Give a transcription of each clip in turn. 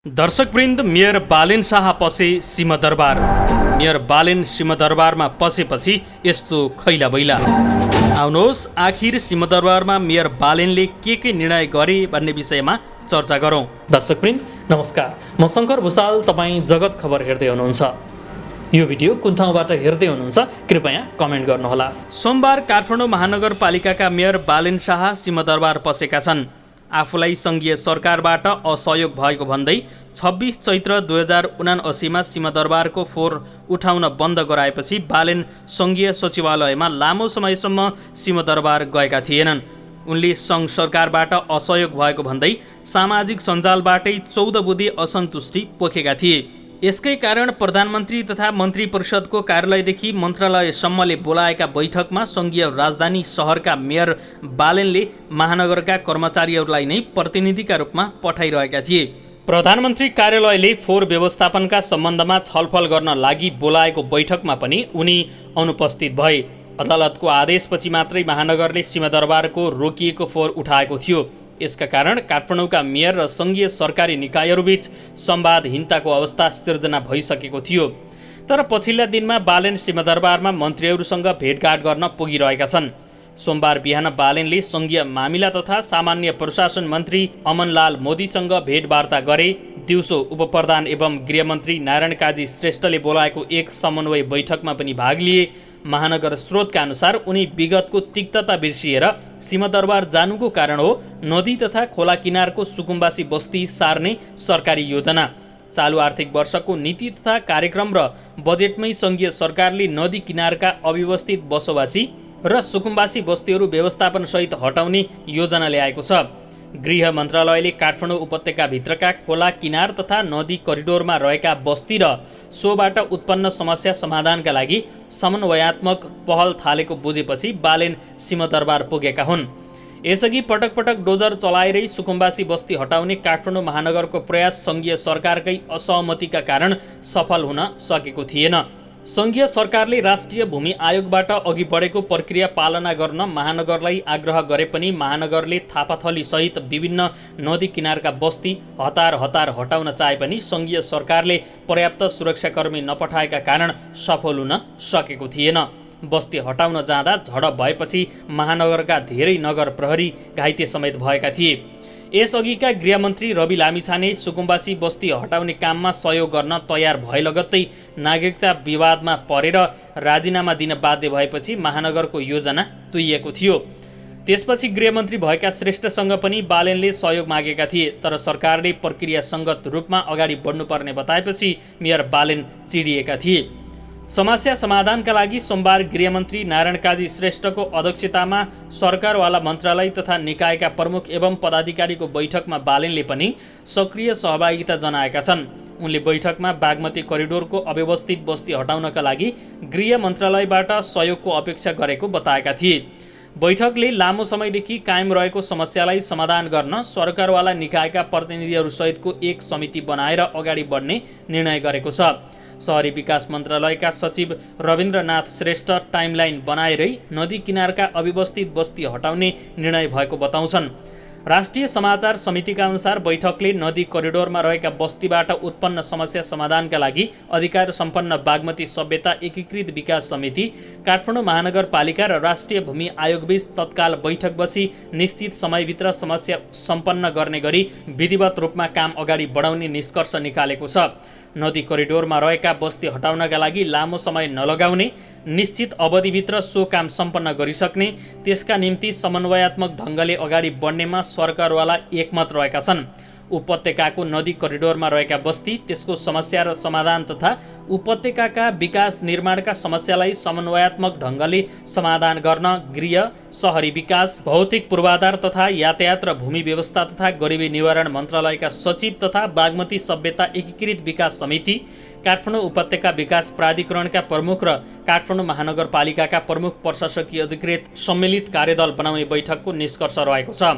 दर्शकवृन्द, mayor Balen Shah पसे Singha Durbar. Mayor Balen सिंहदरबारमा पसेपछि यस्तो खैला बैला। आउनुहोस्, आखिर सिंहदरबारमा मेयर बालेनले के निर्णय गरे भन्ने विषयमा चर्चा गरौँ। दर्शकवृन्द नमस्कार, म शङ्कर भुषाल। तपाईँ जगत खबर हेर्दै हुनुहुन्छ। यो भिडियो कुन ठाउँबाट हेर्दै हुनुहुन्छ कृपया कमेन्ट गर्नुहोला। सोमबार काठमाडौँ महानगरपालिकाका मेयर बालेन शाह सिंहदरबार पसेका छन्। आफूलाई सङ्घीय सरकारबाट असहयोग भएको भन्दै 26 चैत्र 2079मा सिंहदरबारको फोहोर उठाउन बन्द गराएपछि बालेन सङ्घीय सचिवालयमा लामो समयसम्म सिंहदरबार गएका थिएनन्। उनले सङ्घ सरकारबाट असहयोग भएको भन्दै सामाजिक सञ्जालबाटै 14 बुँदे असन्तुष्टि पोखेका थिए। यसकै कारण प्रधानमन्त्री तथा मन्त्री परिषदको कार्यालयदेखि मन्त्रालयसम्मले बोलाएका बैठकमा सङ्घीय राजधानी सहरका मेयर बालेनले महानगरका कर्मचारीहरूलाई नै प्रतिनिधिका रूपमा पठाइरहेका थिए। प्रधानमन्त्री कार्यालयले फोहोर व्यवस्थापनका सम्बन्धमा छलफल गर्न लागि बोलाएको बैठकमा पनि उनी अनुपस्थित भए। अदालतको आदेशपछि मात्रै महानगरले सिंहदरबारको रोकिएको फोहोर उठाएको थियो। यसका कारण काठमाडौँका मेयर र सङ्घीय सरकारी निकायहरूबीच संवादहीनताको अवस्था सिर्जना भइसकेको थियो। तर पछिल्ला दिनमा बालेन सिंहदरबारमा मन्त्रीहरूसँग भेटघाट गर्न पुगिरहेका छन्। सोमबार बिहान बालेनले सङ्घीय मामिला तथा सामान्य प्रशासन मन्त्री अमनलाल मोदीसँग भेटवार्ता गरे। दिउँसो उपप्रधान एवं गृहमन्त्री नारायण काजी श्रेष्ठले बोलाएको एक समन्वय बैठकमा पनि भाग लिए। महानगर स्रोतका अनुसार उनी विगतको तिक्तता बिर्सिएर सिंहदरबार जानुको कारण हो नदी तथा खोला किनारको सुकुम्बासी बस्ती सार्ने सरकारी योजना। चालु आर्थिक वर्षको नीति तथा कार्यक्रम र बजेटमै सङ्घीय सरकारले नदी किनारका अव्यवस्थित बसोबासी र सुकुम्बासी बस्तीहरू व्यवस्थापनसहित हटाउने योजना ल्याएको छ। गृह मन्त्रालयले काठमाडौँ उपत्यकाभित्रका खोला किनार तथा नदी करिडोरमा रहेका बस्ती र सोबाट उत्पन्न समस्या समाधानका लागि समन्वयात्मक पहल थालेको बुझेपछि बालेन सिंहदरबार पुगेका हुन्। यसअघि पटक पटक डोजर चलाएरै सुकुम्बासी बस्ती हटाउने काठमाडौँ महानगरको प्रयास सङ्घीय सरकारकै असहमतिका कारण सफल हुन सकेको थिएन। सङ्घीय सरकारले राष्ट्रिय भूमि आयोगबाट अघि बढेको प्रक्रिया पालना गर्न महानगरलाई आग्रह गरे पनि महानगरले थापाथलीसहित विभिन्न नदी किनारका बस्ती हतार हटाउन चाहे पनि सङ्घीय सरकारले पर्याप्त सुरक्षाकर्मी नपठाएका कारण सफल हुन सकेको थिएन। बस्ती हटाउन जाँदा झडप भएपछि महानगरका धेरै नगर प्रहरी घाइते समेत भएका थिए। यसअघिका गृहमन्त्री रवि लामिछाने सुकुम्बासी बस्ती हटाउने काममा सहयोग गर्न तयार भए लगत्तै नागरिकता विवादमा परेर राजीनामा दिन बाध्य भएपछि महानगरको योजना तुइएको थियो। त्यसपछि गृहमन्त्री भएका श्रेष्ठसँग पनि बालेनले सहयोग मागेका थिए, तर सरकारले प्रक्रिया सङ्गत रूपमा अगाडि बढ्नुपर्ने बताएपछि मेयर बालेन चिडिएका थिए। समस्या समाधानका लागि सोमबार गृहमन्त्री नारायण काजी श्रेष्ठको अध्यक्षतामा सरकारवाला मन्त्रालय तथा निकायका प्रमुख एवं पदाधिकारीको बैठकमा बालेनले पनि सक्रिय सहभागिता जनाएका छन्। उनले बैठकमा बागमती करिडोरको अव्यवस्थित बस्ती हटाउनका लागि गृह मन्त्रालयबाट सहयोगको अपेक्षा गरेको बताएका थिए। बैठकले लामो समयदेखि कायम रहेको समस्यालाई समाधान गर्न सरकारवाला निकायका प्रतिनिधिहरूसहितको एक समिति बनाएर अगाडि बढ्ने निर्णय गरेको छ। शहरी विकास मन्त्रालयका सचिव रविन्द्रनाथ श्रेष्ठ टाइमलाइन बनाएरै नदी किनारका अव्यवस्थित बस्ती हटाउने निर्णय भएको बताउँछन्। राष्ट्रिय समाचार समितिका अनुसार बैठकले नदी करिडोरमा रहेका बस्तीबाट उत्पन्न समस्या समाधानका लागि अधिकार सम्पन्न बागमती सभ्यता एकीकृत विकास समिति, काठमाडौँ महानगरपालिका र राष्ट्रिय भूमि आयोगबीच तत्काल बैठक बसी निश्चित समयभित्र समस्या सम्पन्न गर्ने गरी विधिवत रूपमा काम अगाडि बढाउने निष्कर्ष निकालेको छ। नदी करिडोरमा रहेका बस्ती हटाउनका लागि लामो समय नलगाउने, निश्चित अवधिभित्र सो काम सम्पन्न गरिसक्ने, त्यसका निम्ति समन्वयात्मक ढङ्गले अगाडि बढ्नेमा सरकारवाला एकमत रहेका छन्। उपत्यकाको नदी करिडोरमा रहेका बस्ती, त्यसको समस्या र समाधान तथा उपत्यकाका विकास निर्माणका समस्यालाई समन्वयात्मक ढङ्गले समाधान गर्न गृह, शहरी विकास, भौतिक पूर्वाधार तथा यातायात र भूमि व्यवस्था तथा गरिबी निवारण मन्त्रालयका सचिव तथा बागमती सभ्यता एकीकृत विकास समिति, काठमाडौँ उपत्यका विकास प्राधिकरणका प्रमुख र काठमाडौँ महानगरपालिकाका प्रमुख प्रशासकीय अधिकृत सम्मिलित कार्यदल बनाउने बैठकको निष्कर्ष रहेको छ।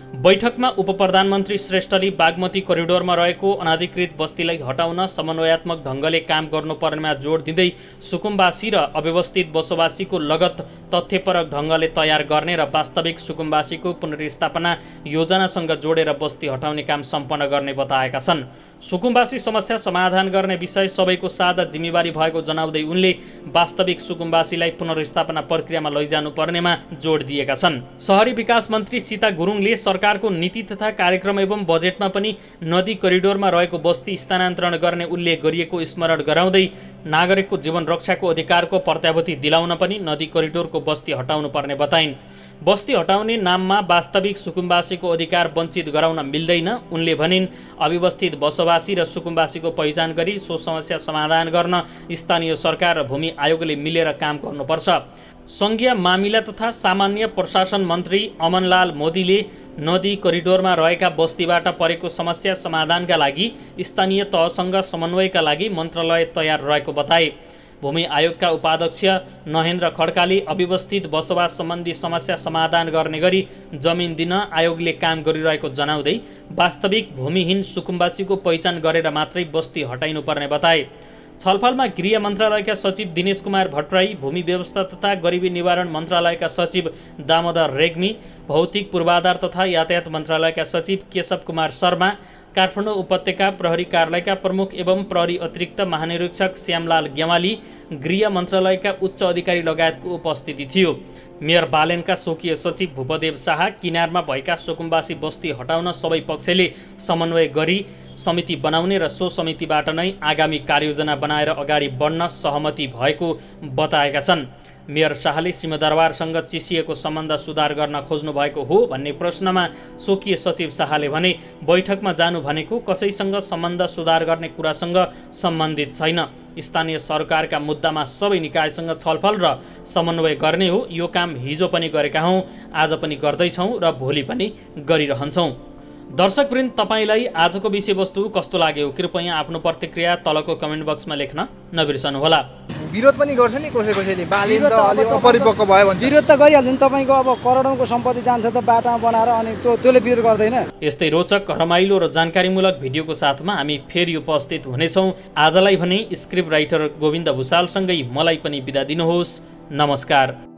बैठकमा उपप्रधानमन्त्री श्रेष्ठले बागमती करिडोरमा रहेको अनाधिकृत बस्तीलाई हटाउन समन्वयात्मक ढङ्गले काम गर्नुपर्नेमा जोड दिँदै सुकुम्बासी र अव्यवस्थित बसोबासीको लगत तथ्यपरक ढङ्गले तयार गर्ने र वास्तविक सुकुम्बासीको पुनर्स्थापना योजनासँग जोडेर बस्ती हटाउने काम सम्पन्न गर्ने बताएका छन्। सुकुम्बासी समस्या समाधान गर्ने विषय सबैको साझा जिम्मेवारी भएको जनाउँदै उनले वास्तविक सुकुम्बासीलाई पुनर्स्थापना प्रक्रियामा लैजानु पर्नेमा जोड दिएका छन्। शहरी विकास मन्त्री सीता गुरुङले सरकारको नीति तथा कार्यक्रम एवं बजेटमा पनि नदी करिडोरमा रहेको बस्ती स्थानान्तरण गर्ने उल्लेख गरिएको स्मरण गराउँदै नागरिकको जीवन रक्षाको अधिकारको प्रत्याभूति दिलाउन पनि नदी करिडोरको बस्ती हटाउनु पर्ने बताइन्। बस्ती हटाउने नाममा वास्तविक सुकुम्बासीको अधिकार वञ्चित गराउन मिल्दैन। उनले भनिन्, अव्यवस्थित बसोबासी र सुकुम्बासीको पहिचान गरी सो समस्या समाधान गर्न स्थानीय सरकार र भूमि आयोगले मिलेर काम गर्नुपर्छ। सङ्घीय मामिला तथा सामान्य प्रशासन मन्त्री अमनलाल मोदीले नदी करिडोरमा रहेका बस्तीबाट परेको समस्या समाधानका लागि स्थानीय तहसँग समन्वयका लागि मन्त्रालय तयार रहेको बताए। भूमि आयोगका उपाध्यक्ष नहेन्द्र खड्काले अव्यवस्थित बसोबास सम्बन्धी समस्या समाधान गर्ने गरी जमिन दिन आयोगले काम गरिरहेको जनाउँदै वास्तविक भूमिहीन सुकुम्बासीको पहिचान गरेर मात्रै बस्ती हटाइनुपर्ने बताए। छलफलमा गृह मन्त्रालयका सचिव दिनेश कुमार भट्टराई, भूमि व्यवस्था तथा गरिबी निवारण मन्त्रालयका सचिव दामोदर रेग्मी, भौतिक पूर्वाधार तथा यातायात मन्त्रालयका सचिव केशव कुमार शर्मा, काठमाडौँ उपत्यका प्रहरी कार्यालयका प्रमुख एवं प्रहरी अतिरिक्त महानिरीक्षक श्यामलाल गेवाली, गृह मन्त्रालयका उच्च अधिकारी लगायतको उपस्थिति थियो। मेयर बालेनका स्वकीय सचिव भूपदेव शाह, किनारमा भएका सुकुम्बासी बस्ती हटाउन सबै पक्षले समन्वय गरी समिति बनाउने र सो समितिबाट नै आगामी कार्ययोजना बनाएर अगाडि बढ्न सहमति भएको बताएका छन्। मेयर शाहले सिंहदरबारसँग चिसिएको सम्बन्ध सुधार गर्न खोज्नु भएको हो भन्ने प्रश्नमा स्वकीय सचिव शाहले भने, बैठकमा जानु भनेको कसैसँग सम्बन्ध सुधार गर्ने कुरासँग सम्बन्धित छैन। स्थानीय सरकारका मुद्दामा सबै निकायसँग छलफल र समन्वय गर्ने हो। यो काम हिजो पनि गरेका हौँ, आज पनि गर्दैछौँ र भोलि पनि गरिरहन्छौँ। दर्शकवृन्द, तपाईँलाई आजको विषयवस्तु कस्तो लाग्यो? कृपया आफ्नो प्रतिक्रिया तलको कमेन्ट बक्समा लेख्न नबिर्सनुहोला। विरोध पनि गर्छ नि कसैले, बालिन त अलि अपरिपक्व भयो भन्छ। विरोध त गरिहाल्छ नि, तपाईँको अब करोडौँको सम्पत्ति जान्छ त बाटामा बनाएर, अनि त्यसले विरोध गर्दैन। यस्तै रोचक, रमाइलो र जानकारीमूलक भिडियोको साथमा हामी फेरि उपस्थित हुनेछौँ। आजलाई भने स्क्रिप्ट राइटर गोविन्द भुसालसँगै मलाई पनि बिदा दिनुहोस्। नमस्कार।